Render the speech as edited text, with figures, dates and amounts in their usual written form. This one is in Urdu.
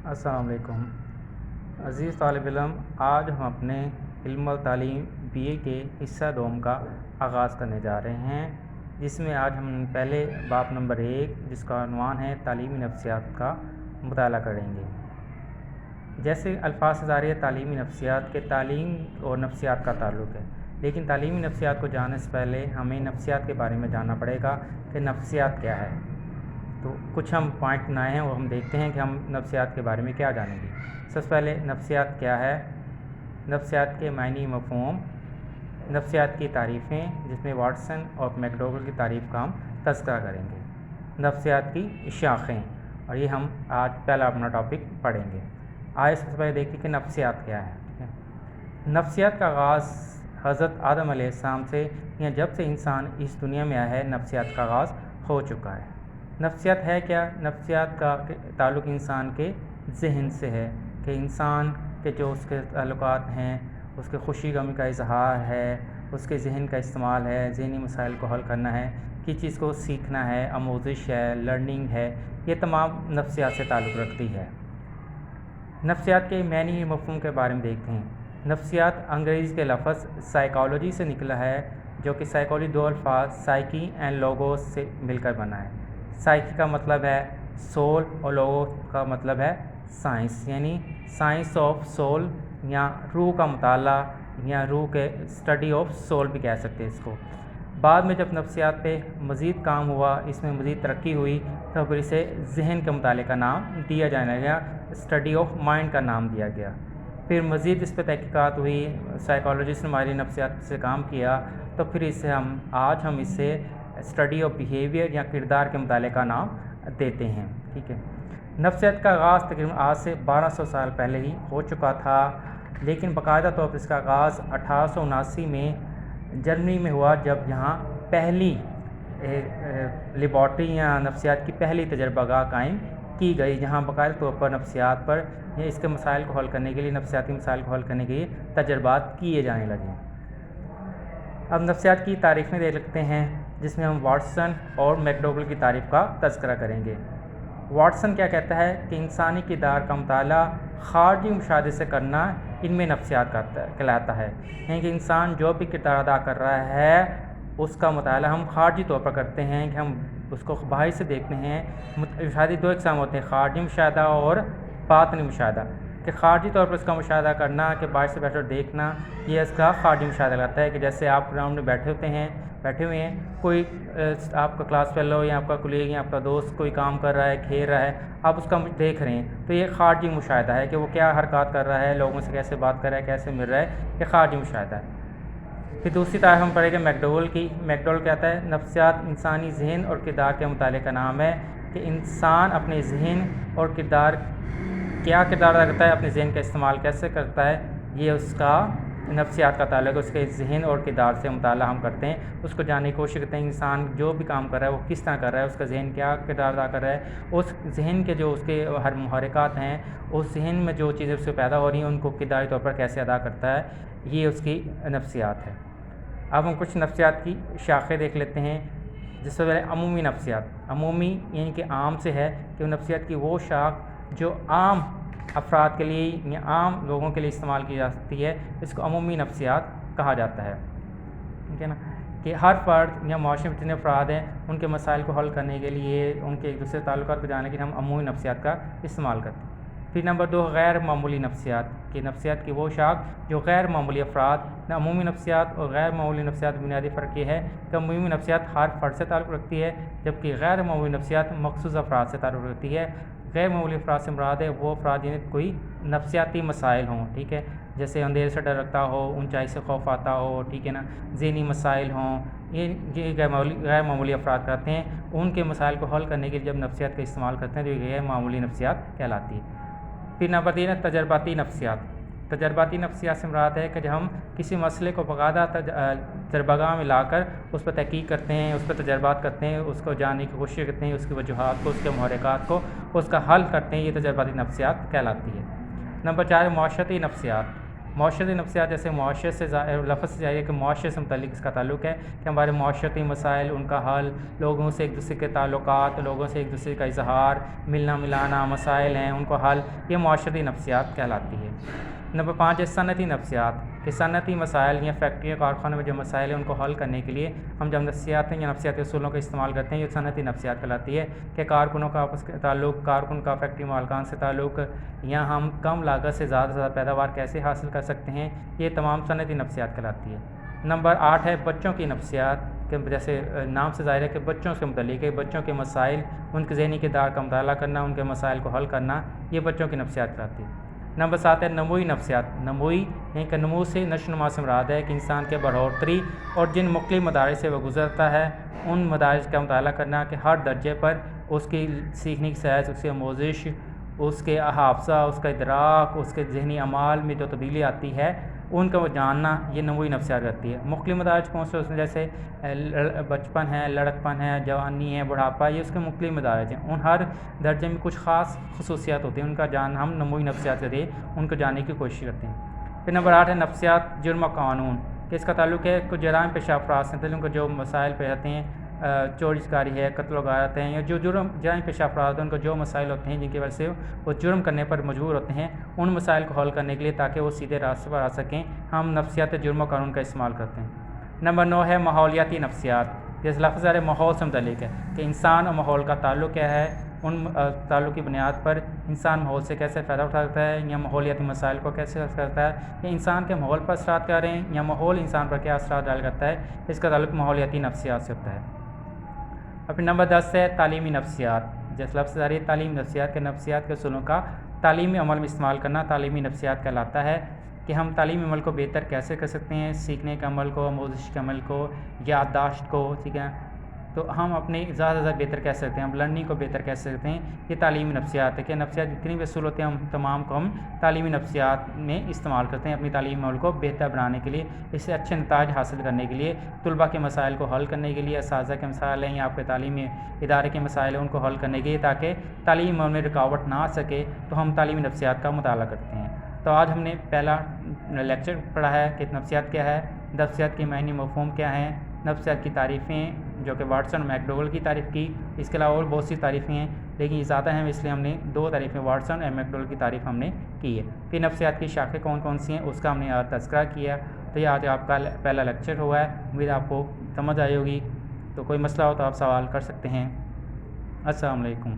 السلام علیکم عزیز طالب علم، آج ہم اپنے علم و تعلیم BA کے حصہ دوم کا آغاز کرنے جا رہے ہیں، جس میں آج ہم پہلے باب نمبر 1 جس کا عنوان ہے تعلیمی نفسیات کا مطالعہ کریں گے۔ جیسے الفاظ سے ظاہر ہے تعلیمی نفسیات کے تعلیم اور نفسیات کا تعلق ہے، لیکن تعلیمی نفسیات کو جاننے سے پہلے ہمیں نفسیات کے بارے میں جاننا پڑے گا کہ نفسیات کیا ہے۔ تو کچھ ہم پوائنٹ بنائے ہیں اور ہم دیکھتے ہیں کہ ہم نفسیات کے بارے میں کیا جانیں گے۔ سب سے پہلے نفسیات کیا ہے، نفسیات کے معنی مفہوم، نفسیات کی تعریفیں جس میں واٹسن اور میکڈوگل کی تعریف کا ہم تذکرہ کریں گے، نفسیات کی شاخیں، اور یہ ہم آج پہلا اپنا ٹاپک پڑھیں گے۔ آئے سب سے پہلے دیکھتے ہیں کہ نفسیات کیا ہے۔ ٹھیک ہے، نفسیات کا آغاز حضرت آدم علیہ السلام سے یا جب سے انسان اس دنیا میں آیا ہے نفسیات کا آغاز ہو چکا ہے۔ نفسیات ہے کیا؟ نفسیات کا تعلق انسان کے ذہن سے ہے کہ انسان کے جو اس کے تعلقات ہیں، اس کے خوشی غمی کا اظہار ہے، اس کے ذہن کا استعمال ہے، ذہنی مسائل کو حل کرنا ہے، کس چیز کو سیکھنا ہے، آموزش ہے، لرننگ ہے، یہ تمام نفسیات سے تعلق رکھتی ہے۔ نفسیات کے معنی مفہوم کے بارے میں دیکھتے ہیں۔ نفسیات انگریزی کے لفظ سائیکالوجی سے نکلا ہے، جو کہ سائیکالوجی دو الفاظ سائیکی اینڈ لوگوس سے مل کر بنا ہے۔ سائیکی کا مطلب ہے سول اور لوگوس کا مطلب ہے سائنس، یعنی سائنس آف سول یا روح کا مطالعہ یا روح کے اسٹڈی آف سول بھی کہہ سکتے ہیں اس کو۔ بعد میں جب نفسیات پہ مزید کام ہوا، اس میں مزید ترقی ہوئی، تو پھر اسے ذہن کے مطالعے کا نام دیا جانے لگا، اسٹڈی آف مائنڈ کا نام دیا گیا۔ پھر مزید اس پہ تحقیقات ہوئی، سائیکالوجسٹ نے ہماری نفسیات سے کام کیا، تو پھر اسے آج ہم اسے اسٹڈی آف بیہیویئر یا کردار کے مطالعے کا نام دیتے ہیں۔ ٹھیک ہے، نفسیات کا آغاز تقریباً آج سے 1200 سال پہلے ہی ہو چکا تھا، لیکن باقاعدہ طور پر اس کا آغاز 1879 میں جرمنی میں ہوا، جب یہاں پہلی لیبارٹری یا نفسیات کی پہلی تجربہ گاہ قائم کی گئی، جہاں باقاعدہ طور پر نفسیات پر یا اس کے مسائل کو حل کرنے کے لیے، نفسیاتی مسائل کو حل کرنے کے لیے تجربات کیے جانے لگے۔ اب نفسیات کی تعریفیں دیکھ لیتے ہیں، جس میں ہم واٹسن اور میکڈوگل کی تعریف کا تذکرہ کریں گے۔ واٹسن کیا کہتا ہے کہ انسانی کردار کا مطالعہ خارجی مشاہدے سے کرنا ان میں نفسیات کہلاتا ہے، یعنی کہ انسان جو بھی کردار ادا کر رہا ہے اس کا مطالعہ ہم خارجی طور پر کرتے ہیں، کہ ہم اس کو باہر سے دیکھتے ہیں۔ مشاہدے دو اقسام ہوتے ہیں، خارجی مشاہدہ اور باطنی مشاہدہ۔ کہ خارجی طور پر اس کا مشاہدہ کرنا، کہ باہر سے بیٹھ کر دیکھنا، یہ اس کا خارجی مشاہدہ لگتا ہے، کہ جیسے آپ گراؤنڈ میں بیٹھے ہوئے ہیں، کوئی آپ کا کلاس فیلو یا آپ کا کولیگ یا آپ کا دوست کوئی کام کر رہا ہے، کھیل رہا ہے، آپ اس کا دیکھ رہے ہیں، تو یہ خارجی مشاہدہ ہے کہ وہ کیا حرکات کر رہا ہے، لوگوں سے کیسے بات کر رہا ہے، کیسے مل رہا ہے، یہ خارجی مشاہدہ ہے۔ پھر دوسری تعریف ہم پڑھیں گے میکڈوگل کی۔ میکڈوگل کہتا ہے نفسیات انسانی ذہن اور کردار کے مطالعے کا نام ہے، کہ انسان اپنے ذہن اور کردار کیا کردار ادا کرتا ہے، اپنے ذہن کا استعمال کیسے کرتا ہے، یہ اس کا نفسیات کا تعلق ہے۔ اس کے ذہن اور کردار سے مطالعہ ہم کرتے ہیں، اس کو جاننے کی کوشش کرتے ہیں انسان جو بھی کام کر رہا ہے وہ کس طرح کر رہا ہے، اس کا ذہن کیا کردار ادا کر رہا ہے، اس ذہن کے جو اس کے ہر محرکات ہیں، اس ذہن میں جو چیزیں اس سے پیدا ہو رہی ہیں ان کو کرداری طور پر کیسے ادا کرتا ہے، یہ اس کی نفسیات ہے۔ اب ہم کچھ نفسیات کی شاخیں دیکھ لیتے ہیں، جس سے پہلے عمومی نفسیات۔ عمومی یعنی کہ عام سے ہے، کہ وہ نفسیات کی وہ شاخ جو عام افراد کے لیے یا عام لوگوں کے لیے استعمال کی جا سکتی ہے، اس کو عمومی نفسیات کہا جاتا ہے۔ ٹھیک ہے نا، کہ ہر فرد یا معاشرے میں جتنے افراد ہیں ان کے مسائل کو حل کرنے کے لیے، ان کے ایک دوسرے تعلقات کو جاننے کے لیے ہم عمومی نفسیات کا استعمال کرتے ہیں۔ پھر نمبر 2 غیر معمولی نفسیات، کہ نفسیات کی وہ شاخ جو غیر معمولی افراد۔ عمومی نفسیات اور غیر معمولی نفسیات میں بنیادی فرق یہ ہے کہ عمومی نفسیات ہر فرد سے تعلق رکھتی ہے، جبکہ غیر معمولی نفسیات مخصوص افراد سے تعلق رکھتی ہے۔ غیر معمولی افراد سے مراد ہے وہ افراد جنہیں کوئی نفسیاتی مسائل ہوں، ٹھیک ہے، جیسے اندھیرے سے ڈر رکھتا ہو، اونچائی سے خوف آتا ہو، ٹھیک ہے نا، ذہنی مسائل ہوں، یہ غیر معمولی افراد کرتے ہیں۔ ان کے مسائل کو حل کرنے کے لیے جب نفسیات کا استعمال کرتے ہیں تو یہ غیر معمولی نفسیات کہلاتی ہے۔ پھر نمبر 3 ہے تجرباتی نفسیات۔ تجرباتی نفسیات سے مراد ہے کہ جب ہم کسی مسئلے کو باقاعدہ تجربہ گاہ میں لا کر اس پر تحقیق کرتے ہیں، اس پر تجربات کرتے ہیں، اس کو جاننے کی کوشش کرتے ہیں، اس کی وجوہات کو، اس کے محرکات کو، اس کا حل کرتے ہیں، یہ تجرباتی نفسیات کہلاتی ہے۔ نمبر 4 معاشرتی نفسیات۔ معاشرتی نفسیات جیسے معاشرے سے لفظ سے ظاہر ہے کہ معاشرے سے متعلق اس کا تعلق ہے کہ ہمارے معاشرتی مسائل، ان کا حل، لوگوں سے ایک دوسرے کے تعلقات، لوگوں سے ایک دوسرے کا اظہار، ملنا ملانا، مسائل ہیں ان کو حل، یہ معاشرتی نفسیات کہلاتی ہے۔ نمبر 5 ہے صنعتی نفسیات، کہ صنعتی مسائل یا فیکٹریوں کارخانوں میں جو مسائل ہیں ان کو حل کرنے کے لیے ہم جب نفسیات یا نفسیاتی اصولوں کا استعمال کرتے ہیں، یہ صنعتی نفسیات کہلاتی ہے کہ کارکنوں کا آپس کا تعلق، کارکن کا فیکٹری مالکان سے تعلق، یا ہم کم لاگت سے زیادہ سے زیادہ پیداوار کیسے حاصل کر سکتے ہیں، یہ تمام صنعتی نفسیات کہلاتی ہے۔ نمبر 8 ہے بچوں کی نفسیات، کہ جیسے نام سے ظاہر ہے کہ بچوں سے متعلق ہے، بچوں کے مسائل، ان کے ذہنی کردار کا مطالعہ کرنا، ان کے مسائل کو حل کرنا، یہ بچوں کی نفسیات کہلاتی ہے۔ نمبر 7 ہے نموی نفسیات، نموی یعنی کہ نمو سے نشو نما سے مراد ہے کہ انسان کے بڑھوتری اور جن مختلف مدارج سے وہ گزرتا ہے ان مدارج کا مطالعہ کرنا، کہ ہر درجے پر اس کی سیکھنے کی سائز، اس کی آموزش، اس کے حافظہ، اس کا ادراک، اس کے ذہنی اعمال میں جو تبدیلی آتی ہے ان کو جاننا، یہ نموی نفسیات کرتی ہے۔ مختلف مدارج کون سے، اس میں جیسے بچپن ہے، لڑکپن ہے، جوانی ہے، بڑھاپا، یہ اس کے مختلف مدارج ہیں، ان ہر درجے میں کچھ خاص خصوصیات ہوتی ہیں، ان کا جان ہم نموی نفسیات کے ذریعے ان کو جاننے کی کوشش کرتے ہیں۔ پھر نمبر 8 ہے نفسیات جرم و قانون، کہ اس کا تعلق ہے کچھ جرائم پیشہ افراد سے، ان کو جو مسائل پیش آتے ہیں، چوری چکاری ہے، قتل و غارت ہیں، یا جو جرائم پیشہ افراد ہیں ان کو جو مسائل ہوتے ہیں جن کی وجہ سے وہ جرم کرنے پر مجبور ہوتے ہیں، ان مسائل کو حل کرنے کے لیے تاکہ وہ سیدھے راستے پر آ سکیں، ہم نفسیات جرم و قانون کا استعمال کرتے ہیں۔ نمبر 9 ہے ماحولیاتی نفسیات، جیسے لفظ ظاہر ماحول سے متعلق ہے کہ انسان اور ماحول کا تعلق کیا ہے، ان تعلق کی بنیاد پر انسان ماحول سے کیسے فائدہ اٹھا سکتا ہے، یا ماحولیاتی مسائل کو کیسے حل کرتا ہے، یا انسان کے ماحول پر اثرات کیا رہے ہیں، یا ماحول انسان پر کیا اثرات ڈال کرتا ہے، اس کا تعلق ماحولیاتی نفسیات سے ہوتا ہے۔ اور پھر نمبر 10 ہے تعلیمی نفسیات، جیسے لفظ ظاہر تعلیمی نفسیات کے نفسیات کے اصولوں کا تعلیمی عمل میں استعمال کرنا تعلیمی نفسیات کہلاتا ہے، کہ ہم تعلیمی عمل کو بہتر کیسے کر سکتے ہیں، سیکھنے کے عمل کو، آموزش کے عمل کو، یادداشت کو، ٹھیک ہے، تو ہم اپنے زیادہ سے زیادہ بہتر کہہ سکتے ہیں، ہم لرننگ کو بہتر کہہ سکتے ہیں، یہ تعلیمی نفسیات ہے، کہ نفسیات جتنی بھی اصول ہوتے ہیں ہم تمام کو ہم تعلیمی نفسیات میں استعمال کرتے ہیں اپنی تعلیمی عمل کو بہتر بنانے کے لیے، اس سے اچھے نتائج حاصل کرنے کے لیے، طلباء کے مسائل کو حل کرنے کے لیے، اساتذہ کے مسائل ہیں یا آپ کے تعلیمی ادارے کے مسائل ہیں ان کو حل کرنے کے لیے، تاکہ تعلیمی عمل میں رکاوٹ نہ آ سکے، تو ہم تعلیمی نفسیات کا مطالعہ کرتے ہیں۔ تو آج ہم نے پہلا لیکچر پڑھا ہے کہ نفسیات کیا ہے، نفسیات کے معنی مفہوم کیا ہیں، نفسیات کی تعریفیں جو کہ واٹسن اور میک ڈوگل کی تعریف کی، اس کے علاوہ اور بہت سی تعریفیں ہیں لیکن یہ زیادہ ہیں اس لیے ہم نے 2 تعریفیں واٹسن اور میک ڈوگل کی تعریف ہم نے کی ہے۔ پھر نفسیات کی شاخیں کون کون سی ہیں اس کا ہم نے تذکرہ کیا، تو یہ آج آپ کا پہلا لیکچر ہوا ہے، امید آپ کو سمجھ آئی ہوگی، تو کوئی مسئلہ ہو تو آپ سوال کر سکتے ہیں۔ السلام علیکم۔